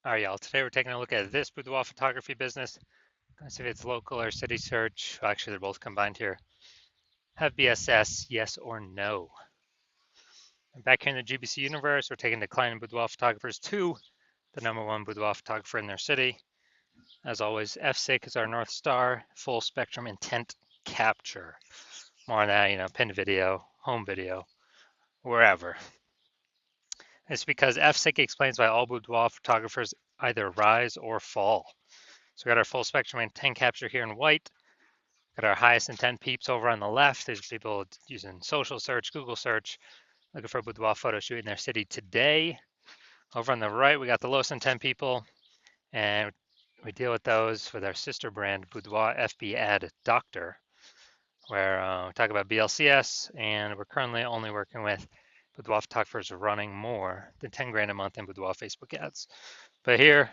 All right, y'all. Today we're taking a look at this boudoir photography business. Let's see if it's local or city search. Well, actually, they're both combined here. Have BSS, yes or no? And back here in the GBC universe, we're taking declining boudoir photographers to the #1 boudoir photographer in their city. As always, FSIC is our North Star, full spectrum intent capture. More on that, pinned video, home video, wherever. It's because FSIC explains why all boudoir photographers either rise or fall. So we got our full spectrum intent capture here in white. Got our highest intent peeps over on the left. There's people using social search, Google search, looking for a boudoir photo shoot in their city today. Over on the right, we got the lowest intent people, and we deal with those with our sister brand, Boudoir FB Ad Doctor, where we talk about BLCS, and we're currently only working with boudoir photographers running more than 10 grand a month in boudoir Facebook ads. But here,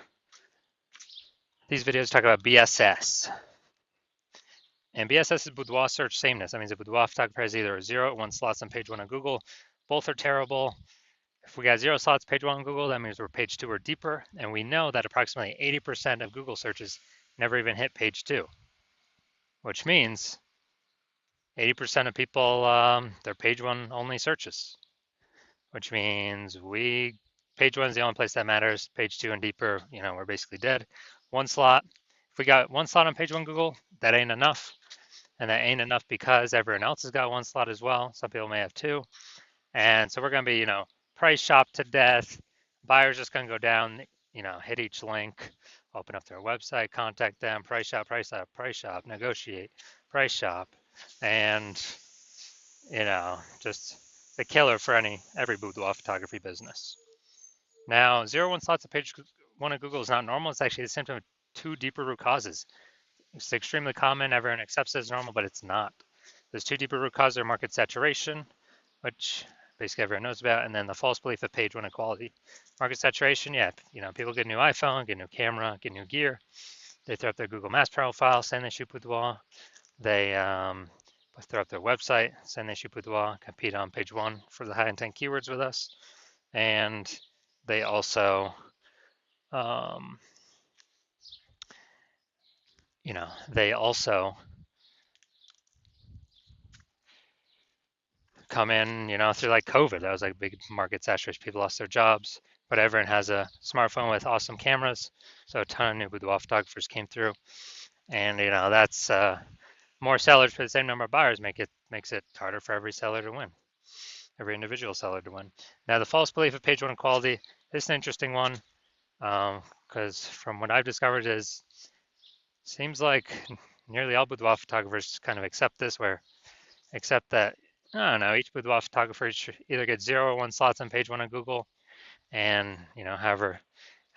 these videos talk about BSS. And BSS is boudoir search sameness. That means a boudoir photographer has either 0 or 1 slots on page 1 on Google. Both are terrible. If we got 0 slots page 1 on Google, that means we're page 2 or deeper. And we know that approximately 80% of Google searches never even hit page 2, which means 80% of people, they're page 1 only searches, which means page 1 is the only place that matters. Page 2 and deeper, we're basically dead. 1 slot. If we got 1 slot on page 1 Google, that ain't enough. And that ain't enough because everyone else has got 1 slot as well. Some people may have 2. And so we're going to be, price shop to death. Buyers just going to go down, hit each link, open up their website, contact them, price shop, negotiate, price shop. And, just the killer for every boudoir photography business. Now, 0 1 slots on page 1 of Google is not normal. It's actually the symptom of 2 deeper root causes. It's extremely common. Everyone accepts it as normal, but it's not. There's 2 deeper root causes: market saturation, which basically everyone knows about, and then the false belief of page 1 equality. Market saturation, yeah, people get a new iPhone, get a new camera, get new gear. They throw up their Google Maps profile, saying they shoot boudoir. They throw up their website, saying they shoot boudoir, compete on page 1 for the high intent keywords with us, and they also they also come in, through like COVID. That was like big market saturation. People lost their jobs, but everyone has a smartphone with awesome cameras. So a ton of new boudoir photographers came through, and that's more sellers for the same number of buyers makes it harder for every seller to win, every individual seller to win. Now the false belief of page 1 equality. This is an interesting one because from what I've discovered seems like nearly all boudoir photographers kind of accept that I don't know, each boudoir photographer should either get 0 or 1 slots on page 1 on Google, and however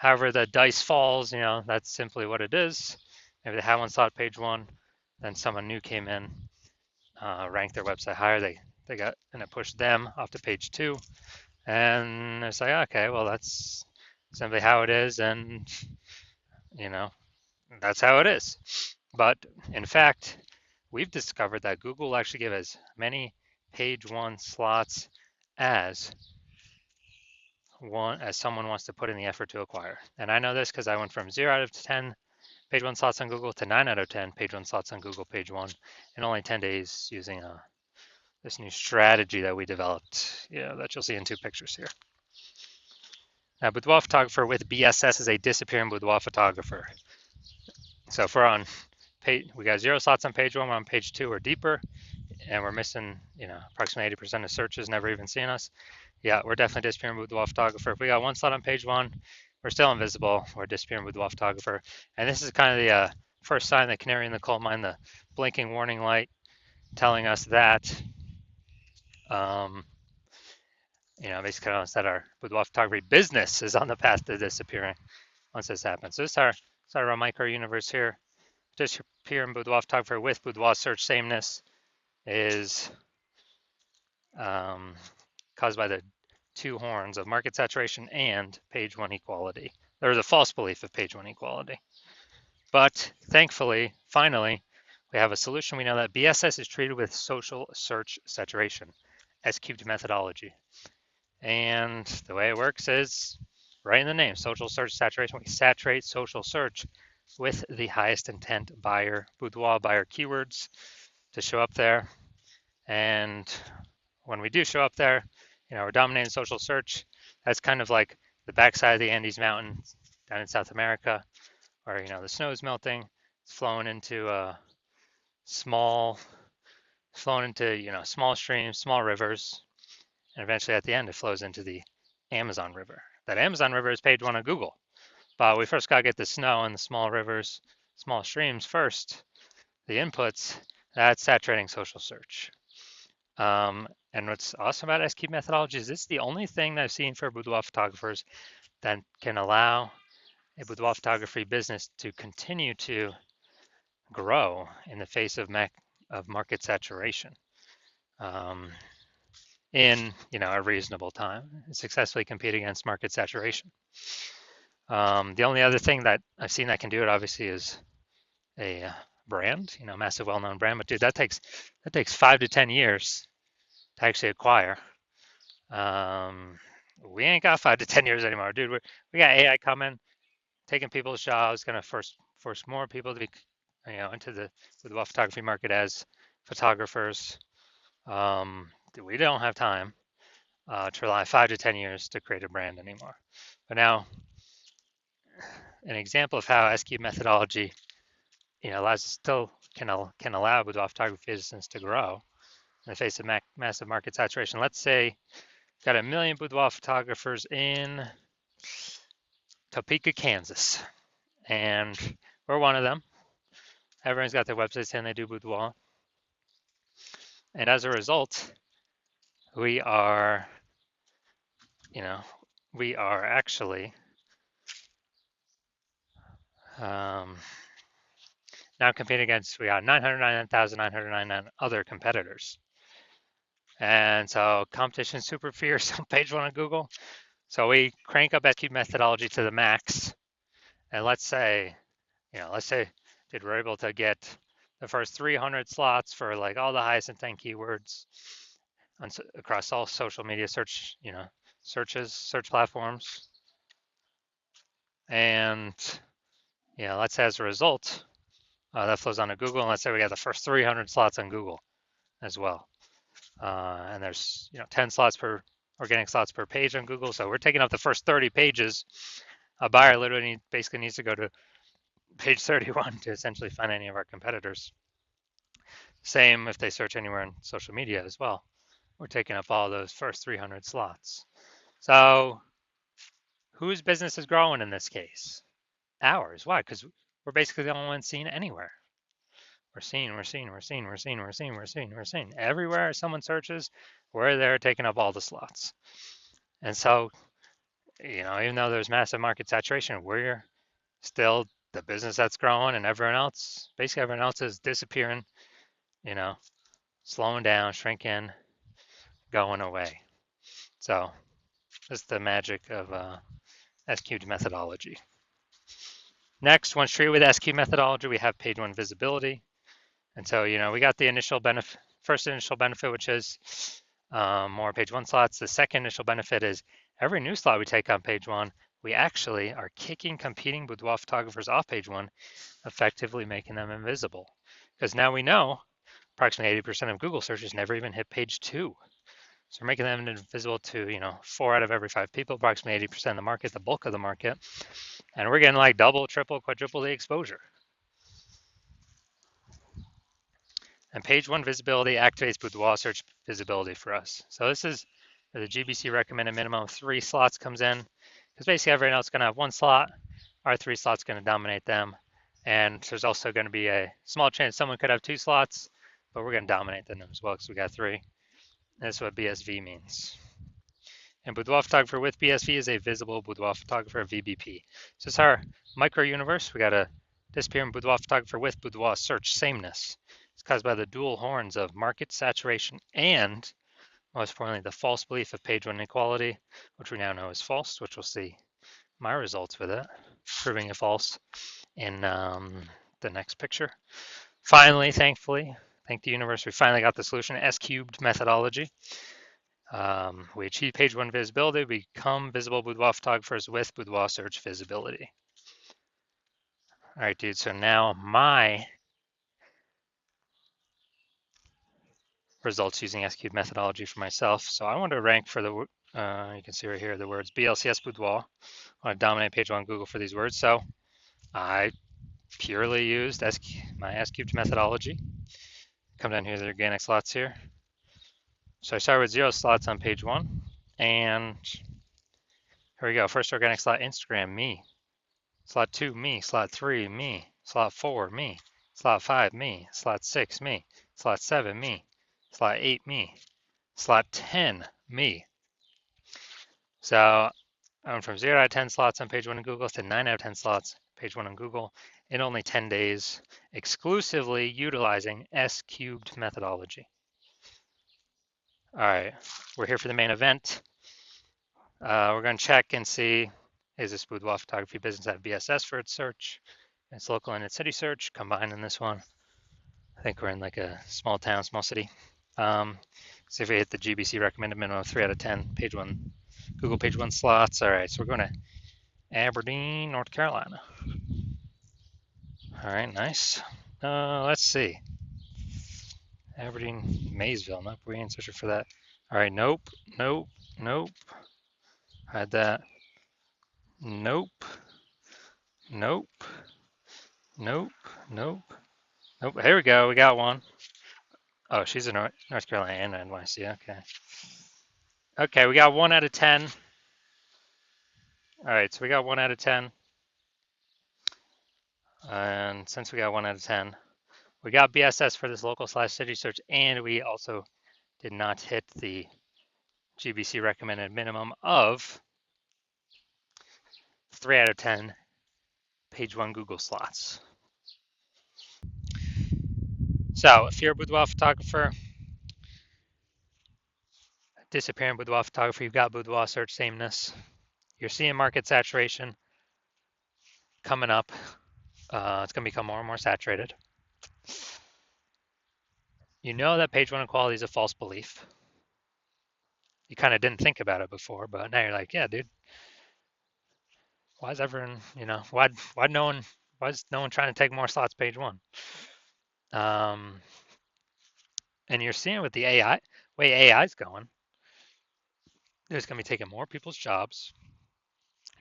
the dice falls, that's simply what it is. Maybe they have 1 slot page 1, then someone new came in, ranked their website higher, they got, and it pushed them off to page 2, and it's like, okay, well, that's simply how it is, and that's how it is. But in fact, we've discovered that Google actually give as many page 1 slots as someone wants to put in the effort to acquire. And I know this because I went from 0 out of 10 page 1 slots on Google to 9 out of 10 page 1 slots on Google page 1 in only 10 days using this new strategy that we developed, that you'll see in 2 pictures here. Now, boudoir photographer with BSS is a disappearing boudoir photographer. So if we're on page, we got 0 slots on page 1, we're on page 2 or deeper, and we're missing, approximately 80% of searches never even seeing us. Yeah, we're definitely disappearing boudoir photographer. If we got 1 slot on page 1, we're still invisible. We're disappearing boudoir photographer. And this is kind of the first sign, the canary in the coal mine, the blinking warning light telling us that, basically telling us that our boudoir photography business is on the path to disappearing once this happens. So this is our micro universe here. Disappearing boudoir photographer with boudoir search sameness is caused by the 2 horns of market saturation and page 1 equality. There is a false belief of page 1 equality. But thankfully, finally, we have a solution. We know that BSS is treated with social search saturation, S-cubed methodology. And the way it works is right in the name, social search saturation. We saturate social search with the highest intent buyer, boudoir buyer keywords to show up there. And when we do show up there, we're dominating social search. That's kind of like the backside of the Andes Mountain down in South America, where the snow is melting. It's flowing into small, flowing into small streams, small rivers, and eventually at the end it flows into the Amazon River. That Amazon River is page one on Google, but we first got to get the snow and the small rivers, small streams first. The inputs, that's saturating social search. And what's awesome about SQ methodology is it's the only thing that I've seen for boudoir photographers that can allow a boudoir photography business to continue to grow in the face of market saturation in a reasonable time, and successfully compete against market saturation. The only other thing that I've seen that can do it obviously is a brand, massive well-known brand. But dude, that takes 5 to 10 years to actually acquire. We ain't got 5 to 10 years anymore, dude. We got AI coming, taking people's jobs, gonna force more people to be, into the photography market as photographers. We don't have time to rely 5 to 10 years to create a brand anymore. But now, an example of how SQ methodology, still can allow boudoir photography business to grow in the face of massive market saturation. Let's say got 1 million boudoir photographers in Topeka, Kansas, and we're one of them. Everyone's got their website saying they do boudoir, and as a result, we are actually now competing against, we got 999,999 other competitors. And so competition is super fierce on page one of Google. So we crank up SQ methodology to the max. And let's say dude, we're able to get the first 300 slots for like all the highest intent keywords across all social media search platforms. And let's say as a result, that flows onto Google, and let's say we got the first 300 slots on Google as well. And there's 10 slots per organic slots per page on Google, so we're taking up the first 30 pages. A buyer literally basically needs to go to page 31 to essentially find any of our competitors. Same if they search anywhere in social media as well. We're taking up all those first 300 slots. So whose business is growing in this case? Ours. Why? Because we're basically the only ones seen anywhere. We're seen. Everywhere someone searches, we're there taking up all the slots. And so, even though there's massive market saturation, we're still the business that's growing, and everyone else is disappearing, slowing down, shrinking, going away. So that's the magic of SQ methodology. Next, once treated with SQ methodology, we have page one visibility. And so, we got the first initial benefit, which is more page one slots. The second initial benefit is every new slot we take on page one, we actually are kicking competing boudoir photographers off page one, effectively making them invisible. Because now we know approximately 80% of Google searches never even hit page two. So we're making them invisible to, 4 out of every 5 people, approximately 80% of the market, the bulk of the market. And we're getting like double, triple, quadruple the exposure. And page one visibility activates boudoir search visibility for us. So this is where the GBC recommended minimum of 3 slots comes in, because basically everyone else is going to have 1 slot. Our 3 slots going to dominate them. And there's also going to be a small chance someone could have 2 slots, but we're going to dominate them as well because we got 3. And that's what BSV means. And boudoir photographer with BSV is a visible boudoir photographer, VBP. So it's our micro universe. We got a disappearing boudoir photographer with boudoir search sameness. It's caused by the dual horns of market saturation and, most importantly, the false belief of page one inequality, which we now know is false, which we'll see my results with it, proving it false in the next picture. Finally, thankfully, thank the universe, we finally got the solution, S-cubed methodology. We achieve page one visibility, we become visible boudoir photographers with boudoir search visibility. All right, dude, so now my results using SQ methodology for myself. So I want to rank for the, you can see right here, the words BLCS boudoir. I want to dominate page one Google for these words. So I purely used my S-cubed methodology. Come down here to the organic slots here. So I start with 0 slots on page one. And here we go. First organic slot, Instagram, me. Slot 2, me. Slot 3, me. Slot 4, me. Slot 5, me. Slot 6, me. Slot 7, me. Slot 8, me. Slot 10, me. So I went from 0 out of 10 slots on page one in Google to 9 out of 10 slots page one on Google in only 10 days, exclusively utilizing S-cubed methodology. All right, we're here for the main event. We're going to check and see, is this boudoir photography business have BSS for its search? Its local and its city search combined in this one. I think we're in like a small town, small city. See if we hit the GBC recommended minimum of 3 out of 10 page one, Google page one slots. All right, so we're going to Aberdeen, North Carolina. All right, nice. Let's see. Aberdeen, Maysville. Nope, we ain't searching for that. All right, nope, nope, nope. Had that. Nope, nope, nope, nope, nope. Here we go. We got one. Oh, she's in North Carolina and NYC. Okay. Okay, we got 1 out of 10. All right, so we got 1 out of 10. And since we got 1 out of 10, we got BSS for this local / city search, and we also did not hit the GBC recommended minimum of 3 out of 10 page one Google slots. So if you're a boudoir photographer, disappearing boudoir photography, you've got boudoir search sameness. You're seeing market saturation coming up. It's going to become more and more saturated. You know that page one equality is a false belief. You kind of didn't think about it before, but now you're like, yeah, dude. Why is everyone, why is no one trying to take more slots page one? And you're seeing with the way AI is going, there's going to be taking more people's jobs,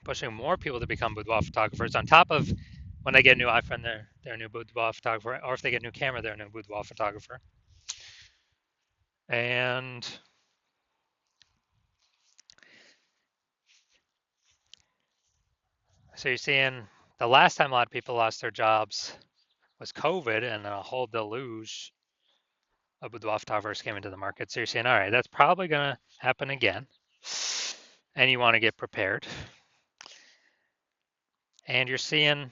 pushing more people to become boudoir photographers. On top of when they get a new iPhone, they're a new boudoir photographer, or if they get a new camera, they're a new boudoir photographer. And so you're seeing the last time a lot of people lost their jobs was COVID, and then a whole deluge of boudoir photographers came into the market. So you're saying, all right, that's probably going to happen again, and you want to get prepared. And you're seeing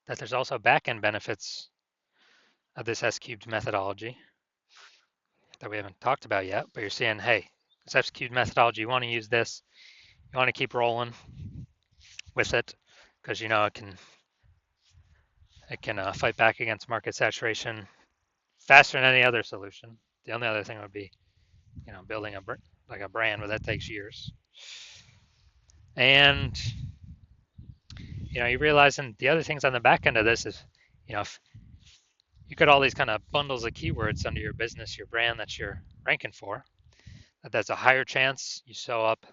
that there's also back-end benefits of this S-cubed methodology that we haven't talked about yet, but you're seeing, hey, this S-cubed methodology, you want to use this, you want to keep rolling with it, because you know it can fight back against market saturation faster than any other solution. The only other thing would be, building a brand, but that takes years. And you realizing the other things on the back end of this is, if you got all these kind of bundles of keywords under your business, your brand that you're ranking for, that's a higher chance you show up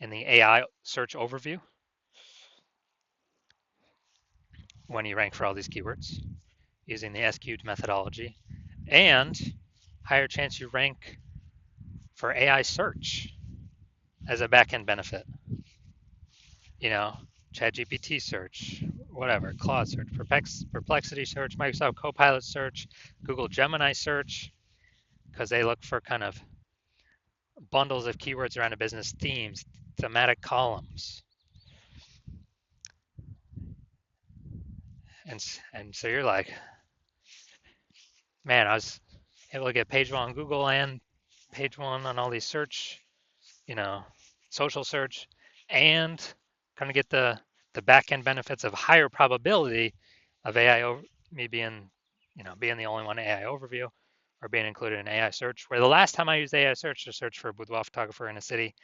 in the AI search overview when you rank for all these keywords using the S-cubed methodology, and higher chance you rank for AI search as a back-end benefit. ChatGPT search, whatever, Claude search, Perplexity search, Microsoft Copilot search, Google Gemini search, because they look for kind of bundles of keywords around a business, themes, thematic columns. And so you're like, man, I was able to get page one on Google and page one on all these search, social search, and kind of get the back end benefits of higher probability of AI me being the only one AI overview, are being included in AI search, where the last time I used AI search to search for a boudoir photographer in a city,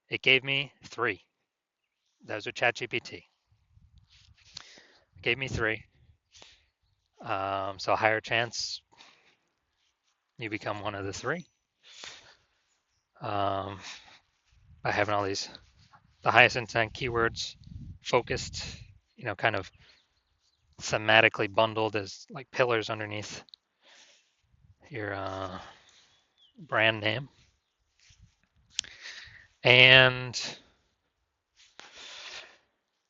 it gave me 3. Those are ChatGPT. It gave me 3. So a higher chance you become one of the 3. By having all these, the highest intent keywords focused, kind of thematically bundled as like pillars underneath your brand name. And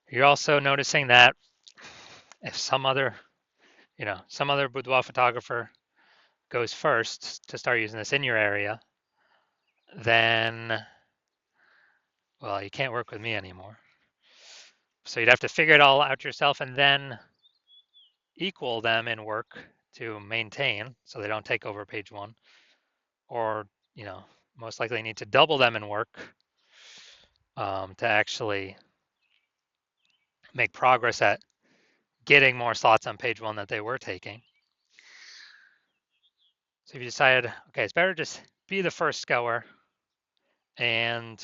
you're also noticing that if some other boudoir photographer goes first to start using this in your area, then, well, you can't work with me anymore. So you'd have to figure it all out yourself and then equal them in work to maintain so they don't take over page 1, or, most likely need to double them in work to actually make progress at getting more slots on page 1 that they were taking. So if you decide, okay, it's better just be the first goer and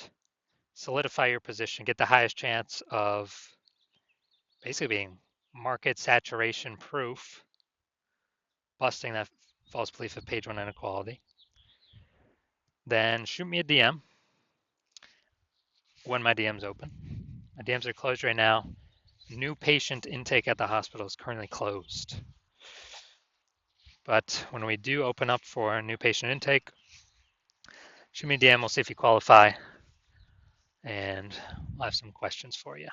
solidify your position, get the highest chance of basically being market saturation proof, busting that false belief of page 1 inequality, then shoot me a DM when my DM's open. My DMs are closed right now. New patient intake at the hospital is currently closed. But when we do open up for new patient intake, shoot me a DM, we'll see if you qualify, and I'll have some questions for you.